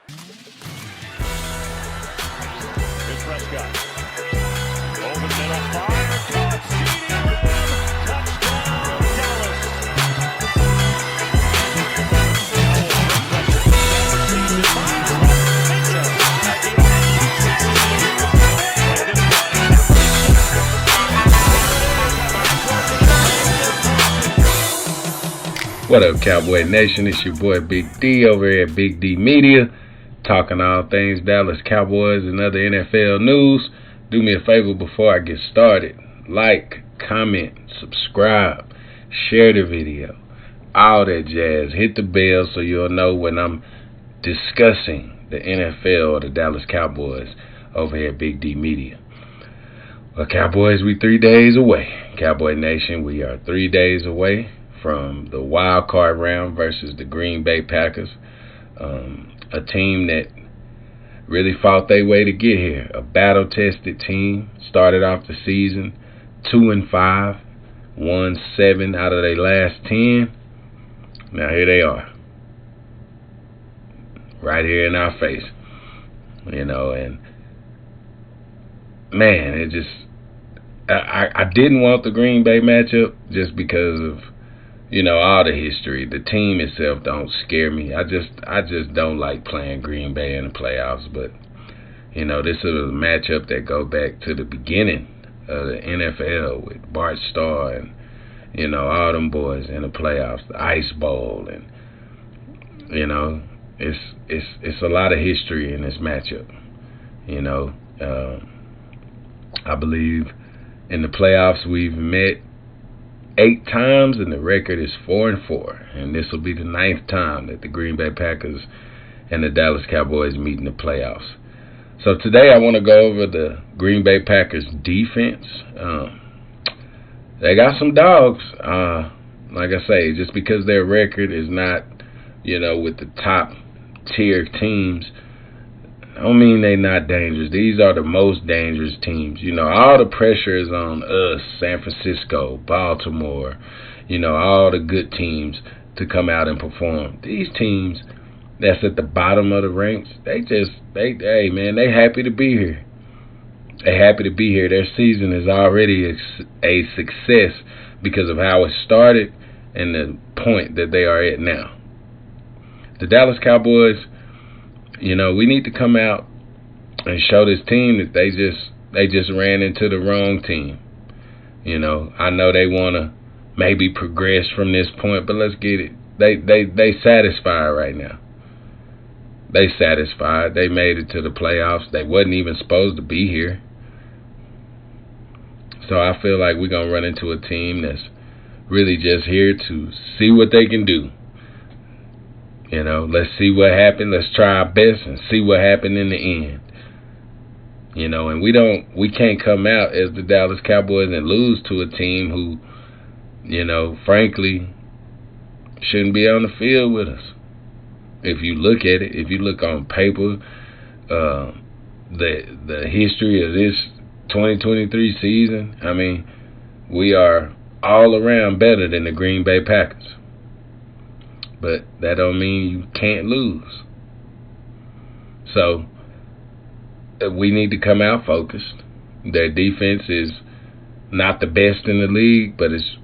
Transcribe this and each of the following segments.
Here's Prescott. Over the middle, fire, caught, CeeDee Lamb, touchdown, Dallas. What up, Cowboy Nation? It's your boy Big D over here at Big D Media, talking all things Dallas Cowboys and other NFL news. Do me a favor before I get started. Like, comment, subscribe, share the video, all that jazz. Hit the bell so you'll know when I'm discussing the NFL or the Dallas Cowboys over here at Big D Media. Well, Cowboys, we 3 days away. Cowboy Nation, we are 3 days away from the wild card round versus the Green Bay Packers, a team that really fought their way to get here. A battle-tested team. Started off the season 2-5, won 7 out of their last 10. Now here they are, right here in our face, and man, it just I didn't want the Green Bay matchup just because of all the history. The team itself don't scare me. I just don't like playing Green Bay in the playoffs. But this is a matchup that go back to the beginning of the NFL with Bart Starr and all them boys in the playoffs, the Ice Bowl, and it's a lot of history in this matchup. I believe in the playoffs we've met 8 times, and the record is 4-4. And this will be the 9th time that the Green Bay Packers and the Dallas Cowboys meet in the playoffs. So today I want to go over the Green Bay Packers defense. They got some dogs. Like I say, just because their record is not, with the top tier teams, I don't mean they're not dangerous. These are the most dangerous teams. All the pressure is on us, San Francisco, Baltimore, all the good teams to come out and perform. These teams that's at the bottom of the ranks, they happy to be here. They happy to be here. Their season is already a success because of how it started and the point that they are at now. The Dallas Cowboys, we need to come out and show this team that they just ran into the wrong team. I know they want to maybe progress from this point, but let's get it. They satisfied right now. They satisfied. They made it to the playoffs. They wasn't even supposed to be here. So I feel like we're going to run into a team that's really just here to see what they can do. Let's see what happened. Let's try our best and see what happened in the end. And we can't come out as the Dallas Cowboys and lose to a team who, frankly, shouldn't be on the field with us. If you look at it, if you look on paper, the history of this 2023 season, we are all around better than the Green Bay Packers. But that don't mean you can't lose. So we need to come out focused. Their defense is not the best in the league, but it's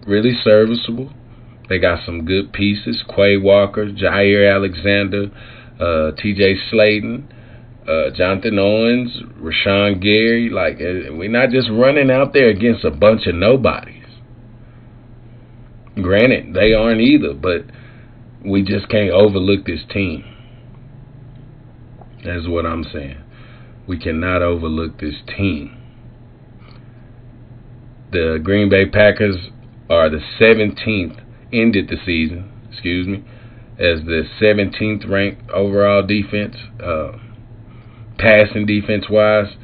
really serviceable. They got some good pieces: Quay Walker, Jair Alexander, T.J. Slaton, Jonathan Owens, Rashawn Gary. We're not just running out there against a bunch of nobodies. Granted, they aren't either, but we just can't overlook this team. That's what I'm saying. We cannot overlook this team. The Green Bay Packers are the 17th, ended the season, as the 17th ranked overall defense, passing defense-wise.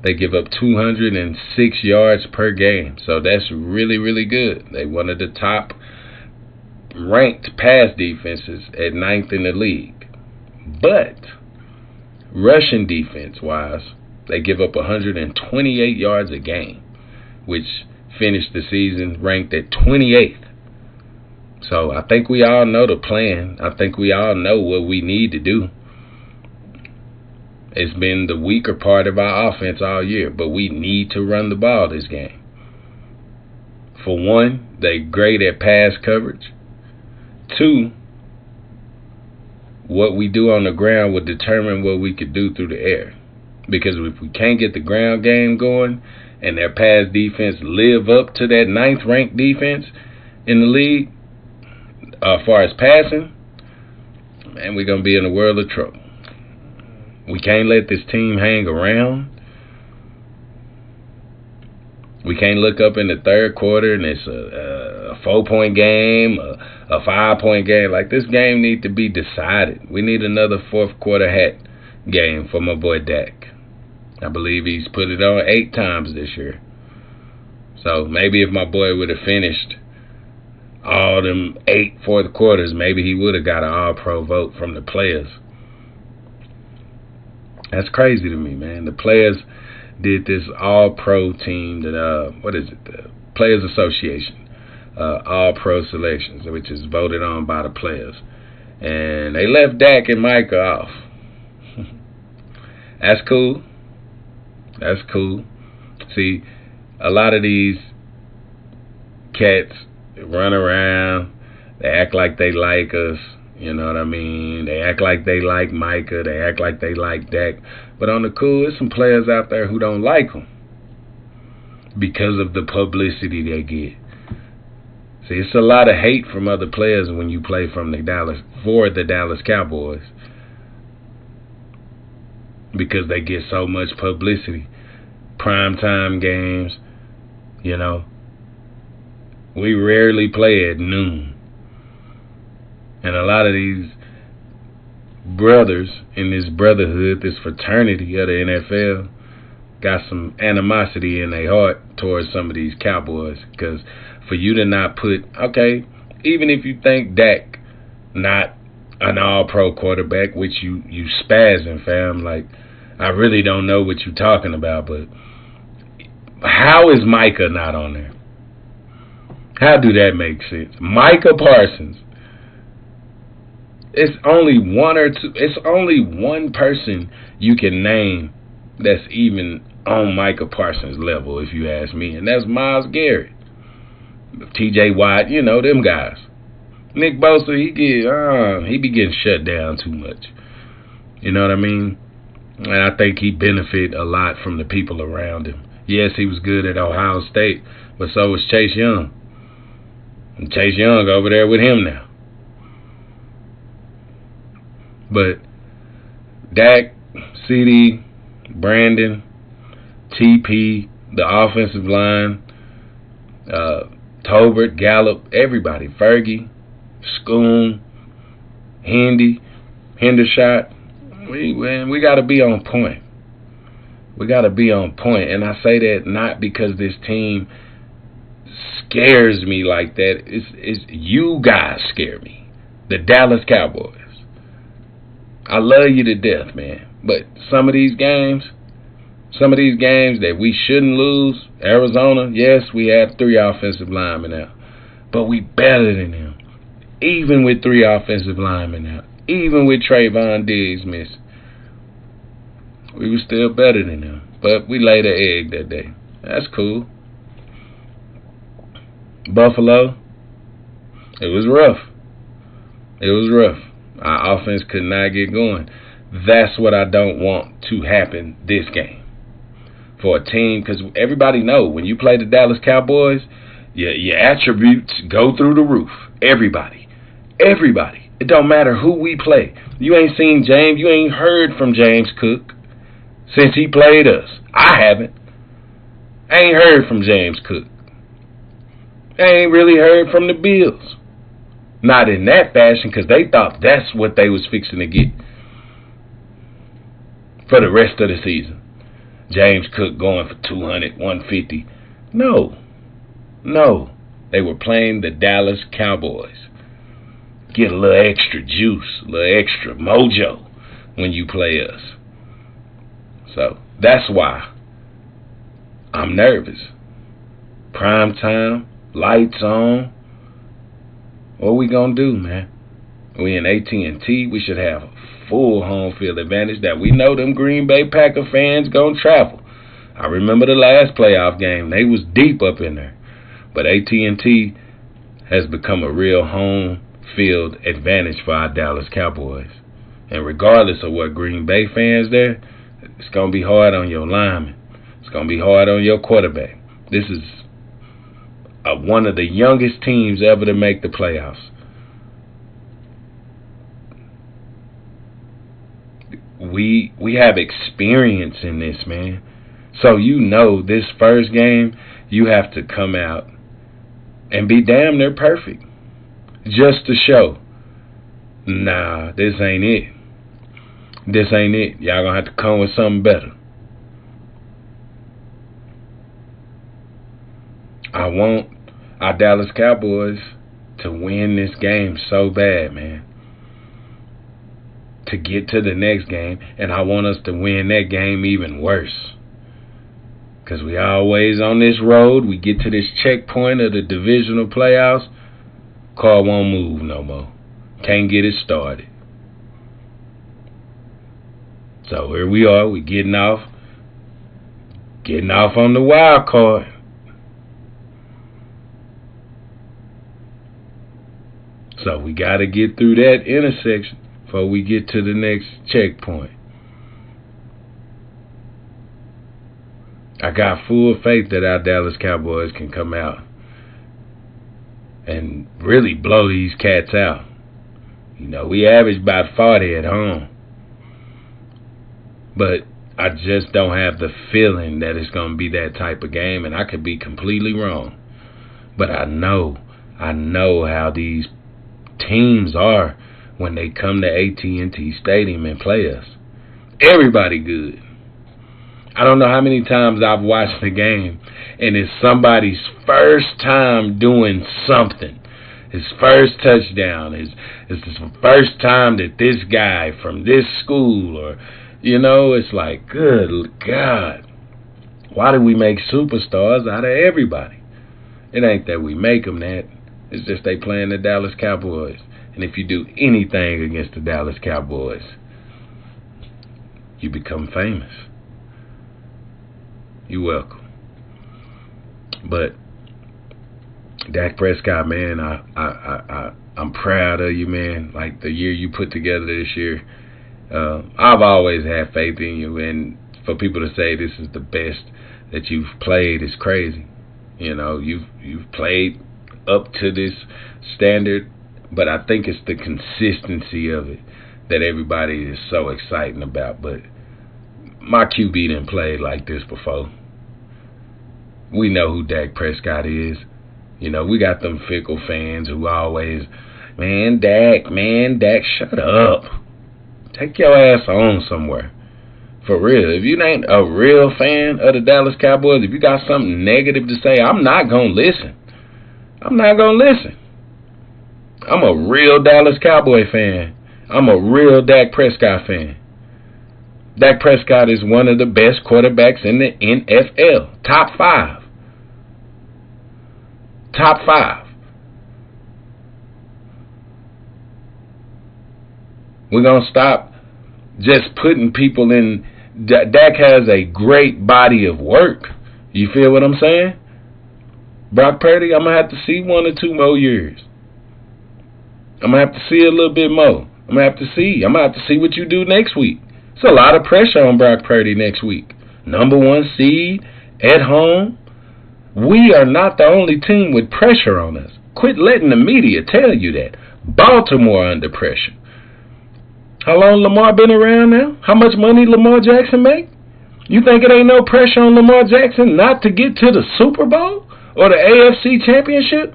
They give up 206 yards per game. So that's really, really good. They one of the top ranked pass defenses at 9th in the league. But rushing defense-wise, they give up 128 yards a game, which finished the season ranked at 28th. So I think we all know the plan. I think we all know what we need to do. It's been the weaker part of our offense all year, but we need to run the ball this game. For one, they're great at pass coverage. Two, what we do on the ground will determine what we could do through the air. Because if we can't get the ground game going and their pass defense live up to that 9th ranked defense in the league, as far as passing, man, we're going to be in a world of trouble. We can't let this team hang around. We can't look up in the third quarter and it's a 4-point game, a 5-point game. Like, this game needs to be decided. We need another fourth quarter hat game for my boy Dak. I believe he's put it on 8 times this year. So maybe if my boy would have finished all them 8 fourth quarters, maybe he would have got an all-pro vote from the players. That's crazy to me, man. The players did this all-pro team that, the Players Association, all-pro selections, which is voted on by the players. And they left Dak and Micah off. That's cool. That's cool. See, a lot of these cats run around, they act like they like us. You know what I mean? They act like they like Micah. They act like they like Dak. But on the cool, there's some players out there who don't like them because of the publicity they get. See, it's a lot of hate from other players when you play for the Dallas Cowboys because they get so much publicity. Primetime games, you know. We rarely play at noon. And a lot of these brothers in this brotherhood, this fraternity of the NFL, got some animosity in their heart towards some of these Cowboys. Because for you to not put, okay, even if you think Dak not an all-pro quarterback, which you spazzing, fam, like, I really don't know what you're talking about, but how is Micah not on there? How do that make sense? Micah Parsons. It's only one person you can name that's even on Micah Parsons' level, if you ask me, and that's Myles Garrett, T.J. Watt, you know, them guys. Nick Bosa, he be getting shut down too much. You know what I mean? And I think he benefit a lot from the people around him. Yes, he was good at Ohio State, but so was Chase Young. And Chase Young over there with him now. But Dak, CD, Brandon, TP, the offensive line, Tolbert, Gallup, everybody, Fergie, Schoon, Hendershot, we got to be on point. We got to be on point. And I say that not because this team scares me like that. It's you guys scare me. The Dallas Cowboys. I love you to death, man. But some of these games that we shouldn't lose, Arizona, yes, we have 3 offensive linemen out. But we better than them. Even with 3 offensive linemen out. Even with Trayvon Diggs missing. We were still better than them. But we laid an egg that day. That's cool. Buffalo, it was rough. Our offense could not get going. That's what I don't want to happen this game for a team, because everybody know when you play the Dallas Cowboys, your attributes go through the roof. Everybody. It don't matter who we play. You ain't heard from James Cook since he played us. I haven't. I ain't heard from James Cook. I ain't really heard from the Bills. Not in that fashion, because they thought that's what they was fixing to get for the rest of the season. James Cook going for 200, 150. No. They were playing the Dallas Cowboys. Get a little extra juice, a little extra mojo when you play us. So that's why I'm nervous. Prime time, lights on. What we gonna do, man? We in AT&T. We should have full home field advantage that we know them Green Bay Packer fans gonna travel. I remember the last playoff game. They was deep up in there. But AT&T has become a real home field advantage for our Dallas Cowboys. And regardless of what Green Bay fans there, it's going to be hard on your linemen. It's going to be hard on your quarterback. This is one of the youngest teams ever to make the playoffs. We have experience in this, man. So this first game, you have to come out and be damn near perfect. Just to show, nah, this ain't it. This ain't it. Y'all gonna have to come with something better. I want our Dallas Cowboys to win this game so bad, man. To get to the next game, and I want us to win that game even worse. Because we always on this road, we get to this checkpoint of the divisional playoffs, car won't move no more. Can't get it started. So here we are, we getting off on the wild card. So we got to get through that intersection before we get to the next checkpoint. I got full faith that our Dallas Cowboys can come out and really blow these cats out. We average about 40 at home. But I just don't have the feeling that it's going to be that type of game, and I could be completely wrong. But I know how these teams are when they come to AT&T Stadium and play us. Everybody good. I don't know how many times I've watched the game, and it's somebody's first time doing something. His first touchdown. It's the first time that this guy from this school, or, it's like, good God. Why do we make superstars out of everybody? It ain't that we make them that. It's just they playing the Dallas Cowboys. And if you do anything against the Dallas Cowboys, you become famous. You're welcome. But Dak Prescott, man, I'm proud of you, man. Like the year you put together this year, I've always had faith in you, and for people to say this is the best that you've played is crazy. You've played up to this standard, but I think it's the consistency of it that everybody is so excited about. But my QB didn't play like this before. We know who Dak Prescott is. We got them fickle fans who always, man, Dak, shut up. Take your ass on somewhere. For real. If you ain't a real fan of the Dallas Cowboys, if you got something negative to say, I'm not going to listen. I'm not going to listen. I'm a real Dallas Cowboy fan. I'm a real Dak Prescott fan. Dak Prescott is one of the best quarterbacks in the NFL. Top 5. Top 5. We're going to stop just putting people in. Dak has a great body of work. You feel what I'm saying? Brock Purdy, I'm going to have to see 1 or 2 more years. I'm going to have to see a little bit more. I'm going to have to see what you do next week. It's a lot of pressure on Brock Purdy next week. Number 1 seed at home. We are not the only team with pressure on us. Quit letting the media tell you that. Baltimore under pressure. How long Lamar been around now? How much money Lamar Jackson make? You think it ain't no pressure on Lamar Jackson not to get to the Super Bowl or the AFC Championship?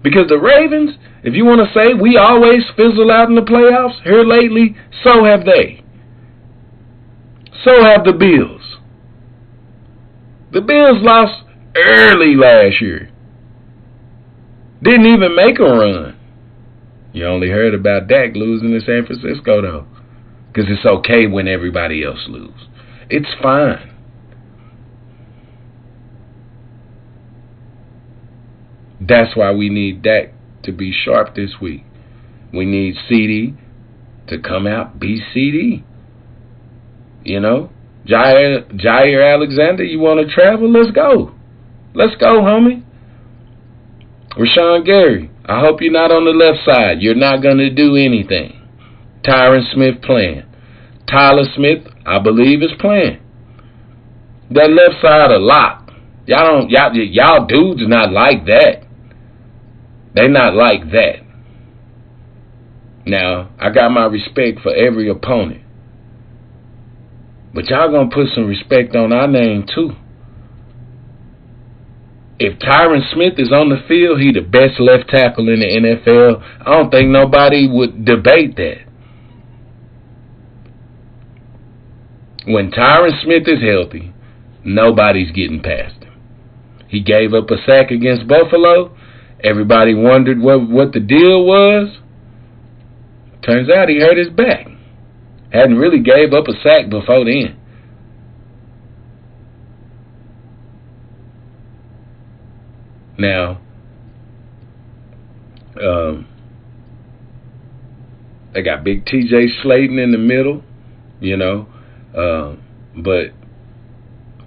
Because the Ravens, if you want to say we always fizzle out in the playoffs here lately, so have they. So have the Bills. The Bills lost early last year. Didn't even make a run. You only heard about Dak losing to San Francisco, though. Because it's okay when everybody else loses. It's fine. That's why we need Dak to be sharp this week. We need CD to come out, be CD. You know, Jair Alexander, you want to travel? Let's go. Let's go, homie. Rashawn Gary, I hope you're not on the left side. You're not going to do anything. Tyron Smith playing. Tyler Smith, I believe, is playing. That left side a lot. Y'all dudes not like that. They not like that. Now, I got my respect for every opponent. But y'all gonna put some respect on our name too. If Tyron Smith is on the field, he the best left tackle in the NFL. I don't think nobody would debate that. When Tyron Smith is healthy, nobody's getting past him. He gave up a sack against Buffalo. Everybody wondered what the deal was. Turns out he hurt his back. Hadn't really gave up a sack before then. Now, they got big TJ Slaton in the middle, but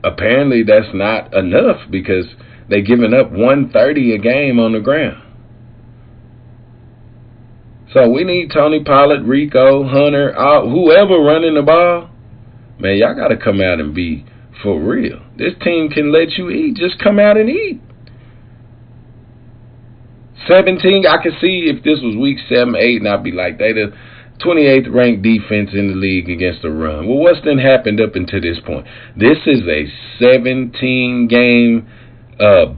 apparently that's not enough because they're giving up 130 a game on the ground. So we need Tony Pollard, Rico, Hunter, whoever running the ball. Man, y'all got to come out and be for real. This team can let you eat. Just come out and eat. 17, I could see if this was week 7, 8, and I'd be like, they the 28th ranked defense in the league against the run. Well, what's then happened up until this point? This is a 17-game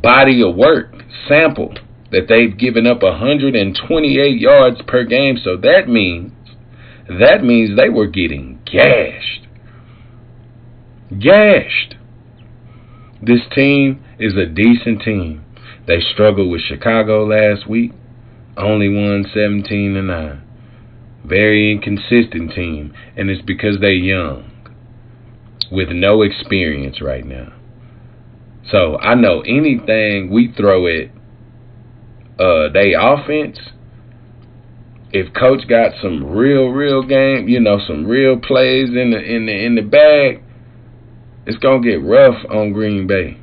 body of work sample that they've given up 128 yards per game. So that means they were getting gashed. Gashed. This team is a decent team. They struggled with Chicago last week. Only won 17-9. Very inconsistent team. And it's because they're young. With no experience right now. So I know anything we throw at they offense, if coach got some real game, some real plays in the bag, it's gonna get rough on Green Bay.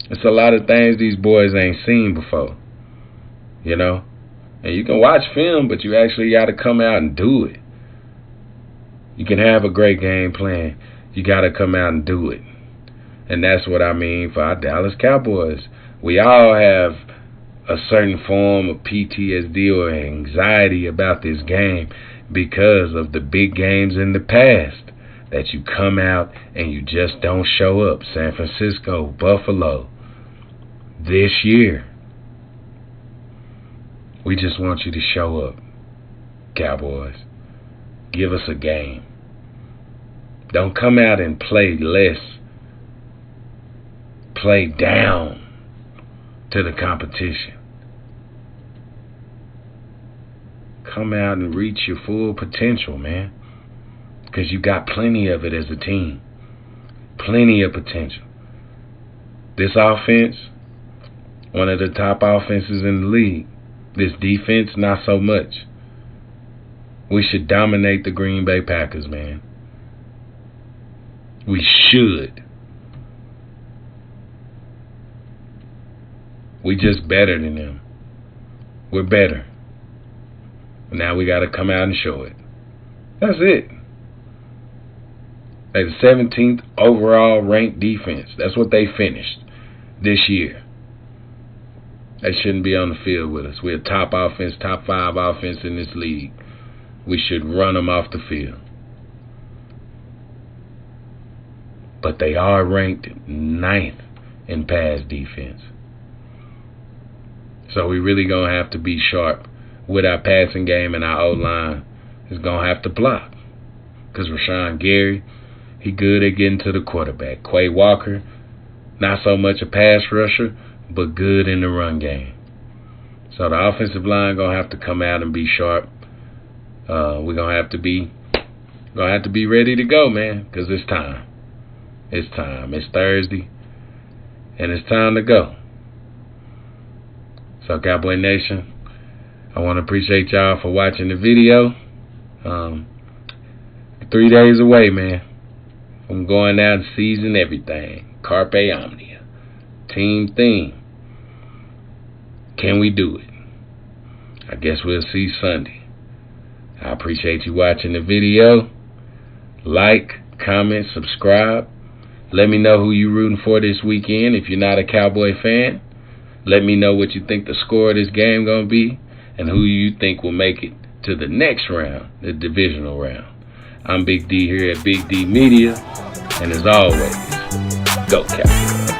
It's a lot of things these boys ain't seen before. And you can watch film, but you actually got to come out and do it. You can have a great game plan. You got to come out and do it. And that's what I mean for our Dallas Cowboys. We all have a certain form of PTSD or anxiety about this game because of the big games in the past that you come out and you just don't show up. San Francisco, Buffalo. This year, we just want you to show up, Cowboys. Give us a game. Don't come out and play less. Play down to the competition. Come out and reach your full potential, man. Because you got plenty of it as a team. Plenty of potential. This offense, one of the top offenses in the league. This defense, not so much. We should dominate the Green Bay Packers, man. We should. We just better than them. We're better. Now we got to come out and show it. That's it. They're the 17th overall ranked defense. That's what they finished this year. They shouldn't be on the field with us. We're a top offense, top 5 offense in this league. We should run them off the field. But they are ranked 9th in pass defense. So we really going to have to be sharp with our passing game, and our O-line is going to have to block. Because Rashawn Gary, he good at getting to the quarterback. Quay Walker, not so much a pass rusher, but good in the run game. So the offensive line going to have to come out and be sharp. We're going to have to be ready to go, man, because it's time. It's time. It's Thursday, and it's time to go. So, Cowboy Nation, I want to appreciate y'all for watching the video. 3 days away, man. I'm going out and season everything. Carpe Omnia. Team theme. Can we do it? I guess we'll see Sunday. I appreciate you watching the video. Like, comment, subscribe. Let me know who you're rooting for this weekend. If you're not a Cowboy fan, let me know what you think the score of this game going to be and who you think will make it to the next round, the divisional round. I'm Big D here at Big D Media, and as always, go Cowboys.